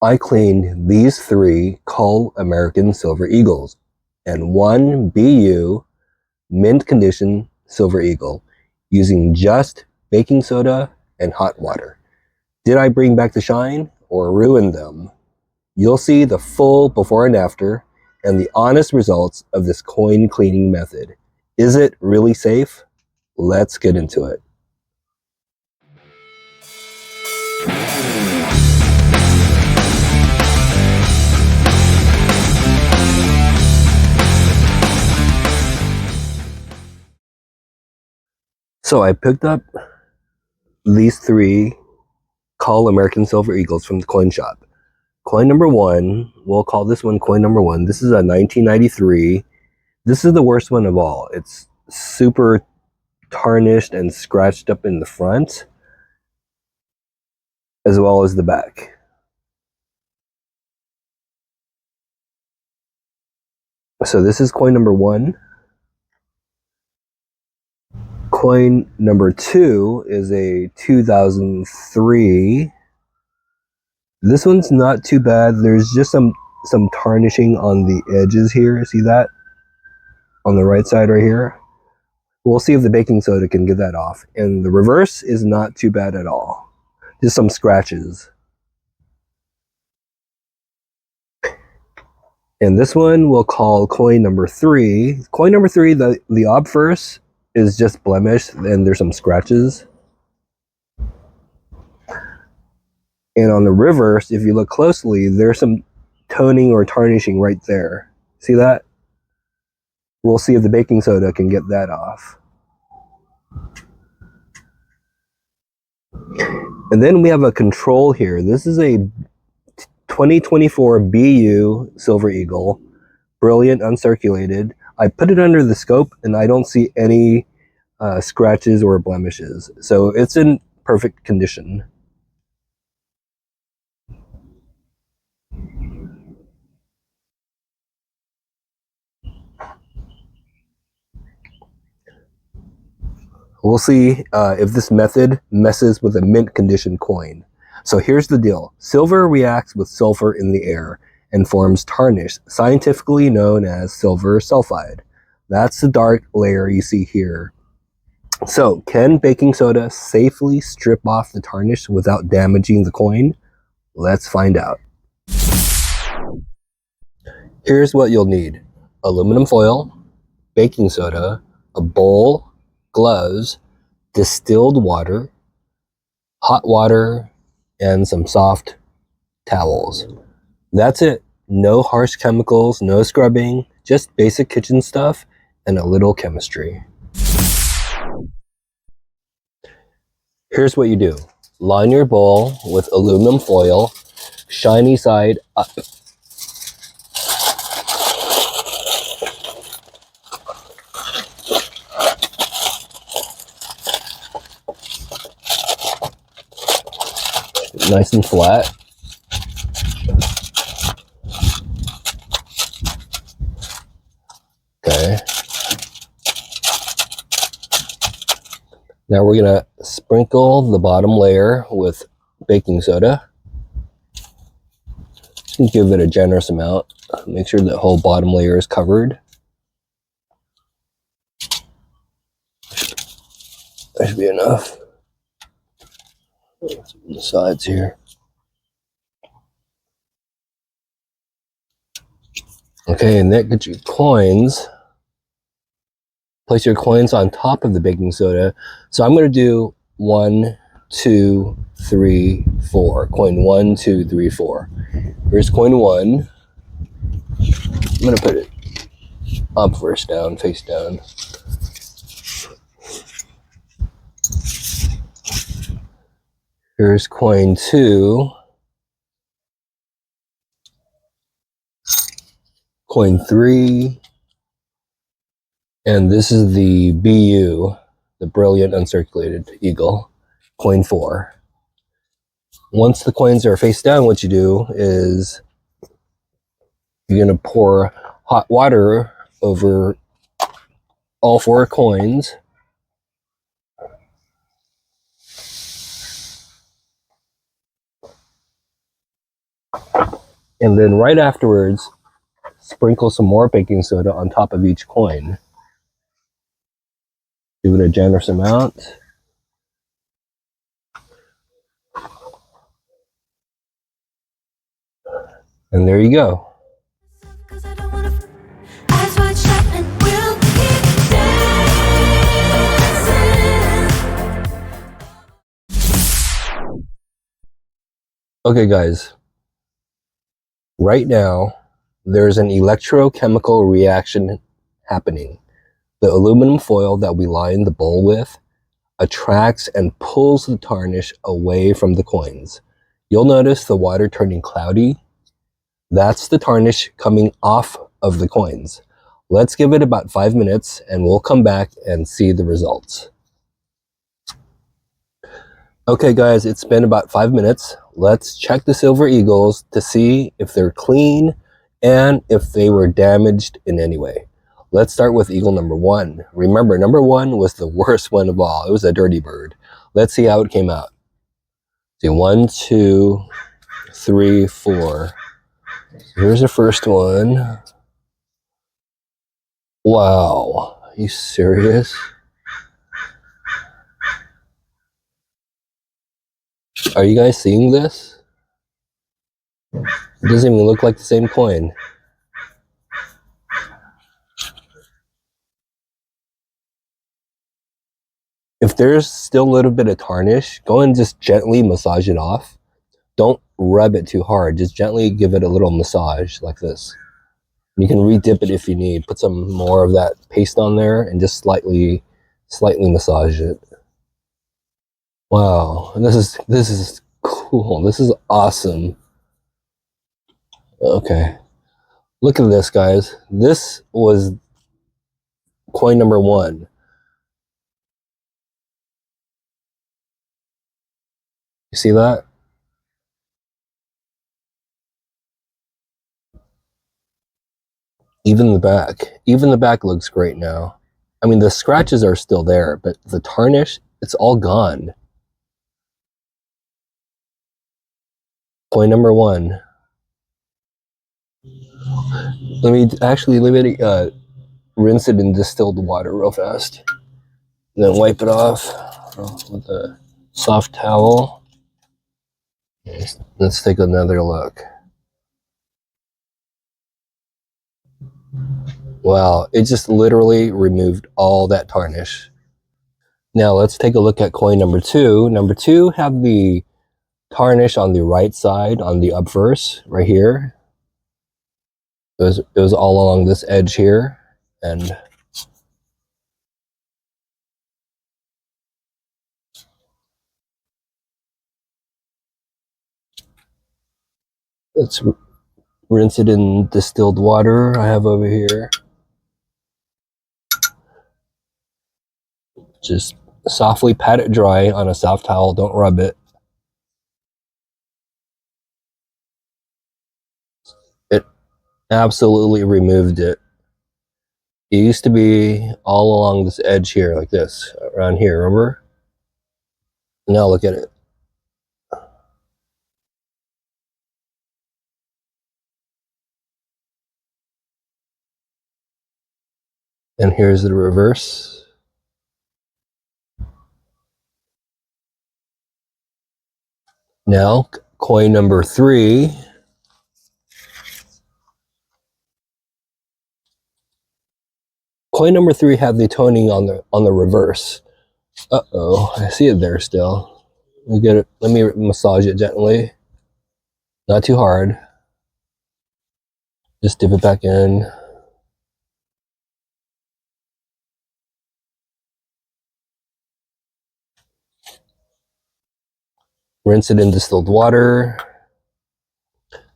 I cleaned these 3 Cull American Silver Eagles and 1 BU mint condition Silver Eagle using just baking soda and hot water. Did I bring back the shine or ruin them? You'll see the full before and after and the honest results of this coin cleaning method. Is it really safe? Let's get into it. So I picked up these 3 Cull American Silver Eagles from the coin shop. Coin number 1, we'll call this one coin number 1. This is a 1993. This is the worst one of all. It's super tarnished and scratched up in the front, as well as the back. So this is coin number 1. Coin number 2 is a 2003. This one's not too bad. There's just some tarnishing on the edges here. See that? On the right side right here. We'll see if the baking soda can get that off. And the reverse is not too bad at all. Just some scratches. And this one we'll call coin number 3. Coin number 3, the obverse is just blemished and there's some scratches. And on the reverse, if you look closely, there's some toning or tarnishing right there. See that? We'll see if the baking soda can get that off. And then we have a control here. This is a 2024 BU Silver Eagle, brilliant uncirculated. I put it under the scope and I don't see any scratches or blemishes. So it's in perfect condition. We'll see if this method messes with a mint condition coin. So here's the deal. Silver reacts with sulfur in the air and forms tarnish, scientifically known as silver sulfide. That's the dark layer you see here. So can baking soda safely strip off the tarnish without damaging the coin? Let's find out. Here's what you'll need. Aluminum foil, baking soda, a bowl, gloves, distilled water, hot water, and some soft towels. That's it. No harsh chemicals, no scrubbing, just basic kitchen stuff and a little chemistry. Here's what you do. Line your bowl with aluminum foil, shiny side up. Nice and flat. Okay. Now we're gonna sprinkle the bottom layer with baking soda. Just give it a generous amount. Make sure the whole bottom layer is covered. That should be enough. On the sides here. Okay, and that gets your coins. Place your coins on top of the baking soda. So I'm going to do 1, 2, 3, 4. Coin 1, 2, 3, 4. Here's coin 1. I'm going to put it up first down, face down. Here's coin 2. Coin 3. And this is the BU, the brilliant uncirculated eagle, coin 4. Once the coins are face down, what you do is you're going to pour hot water over all 4 coins. And then right afterwards, sprinkle some more baking soda on top of each coin. Give it a generous amount. And there you go. Okay, guys. Right now, there's an electrochemical reaction happening. The aluminum foil that we line the bowl with attracts and pulls the tarnish away from the coins. You'll notice the water turning cloudy. That's the tarnish coming off of the coins. Let's give it about 5 minutes and we'll come back and see the results. Okay guys, it's been about 5 minutes. Let's check the Silver Eagles to see if they're clean and if they were damaged in any way. Let's start with Eagle number 1. Remember, number 1 was the worst one of all. It was a dirty bird. Let's see how it came out. See, 1, 2, 3, 4. Here's the first one. Wow, are you serious? Are you guys seeing this? It doesn't even look like the same coin. If there's still a little bit of tarnish, go and just gently massage it off. Don't rub it too hard. Just gently give it a little massage like this. You can re-dip it if you need. Put some more of that paste on there and just slightly massage it. Wow, this is cool. This is awesome. Okay. Look at this, guys. This was coin number 1. You see that? Even the back looks great now. I mean, the scratches are still there, but the tarnish, it's all gone. Coin number 1. Let me rinse it in distilled water real fast. Then wipe it off with a soft towel. Let's take another look. Wow, it just literally removed all that tarnish. Now let's take a look at coin number 2. Number 2 have the tarnish on the right side, on the obverse, right here. It was all along this edge here, and let's rinse it in distilled water I have over here. Just softly pat it dry on a soft towel. Don't rub it. It absolutely removed it. It used to be all along this edge here, like this, around here, remember? Now look at it. And here's the reverse. Now, coin number 3. Coin number 3 had the toning on the reverse. Uh-oh, I see it there still. Let me get it. Let me massage it gently. Not too hard. Just dip it back in. Rinse it in distilled water.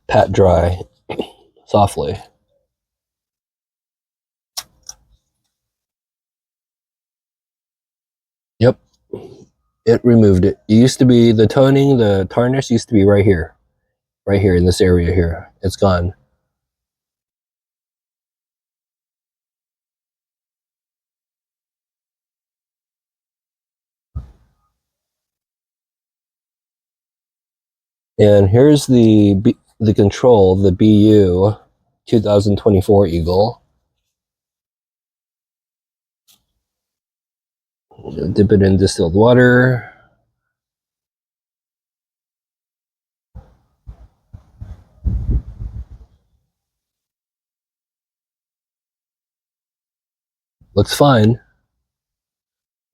Pat dry softly. Yep, it removed it. It used to be the toning, the tarnish used to be right here in this area here. It's gone. And here's the the control, the BU 2024 Eagle. Dip it in distilled water. Looks fine.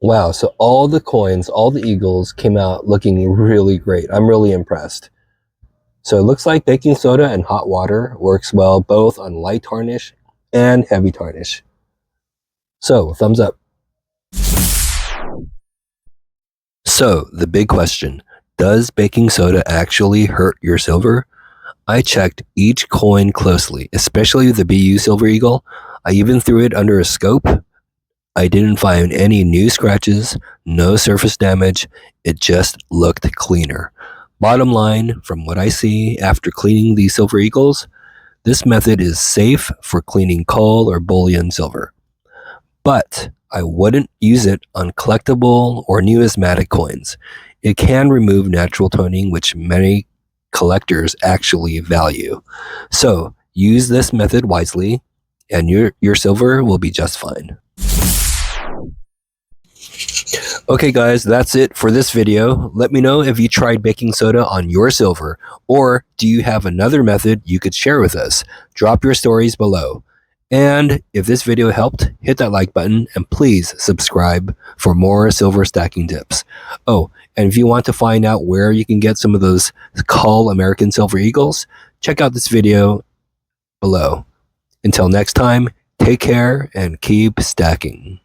Wow, so all the coins, all the Eagles came out looking really great. I'm really impressed. So it looks like baking soda and hot water works well both on light tarnish and heavy tarnish. So, thumbs up. So, the big question, does baking soda actually hurt your silver? I checked each coin closely, especially the BU Silver Eagle. I even threw it under a scope. I didn't find any new scratches, no surface damage. It just looked cleaner. Bottom line, from what I see after cleaning these Silver Eagles, this method is safe for cleaning Cull or bullion silver. But I wouldn't use it on collectible or numismatic coins. It can remove natural toning, which many collectors actually value. So use this method wisely, and your silver will be just fine. Okay guys, that's it for this video. Let me know if you tried baking soda on your silver, or do you have another method you could share with us? Drop your stories below. And if this video helped, hit that like button and please subscribe for more silver stacking tips. Oh, and if you want to find out where you can get some of those Cull American Silver Eagles, check out this video below. Until next time, take care and keep stacking.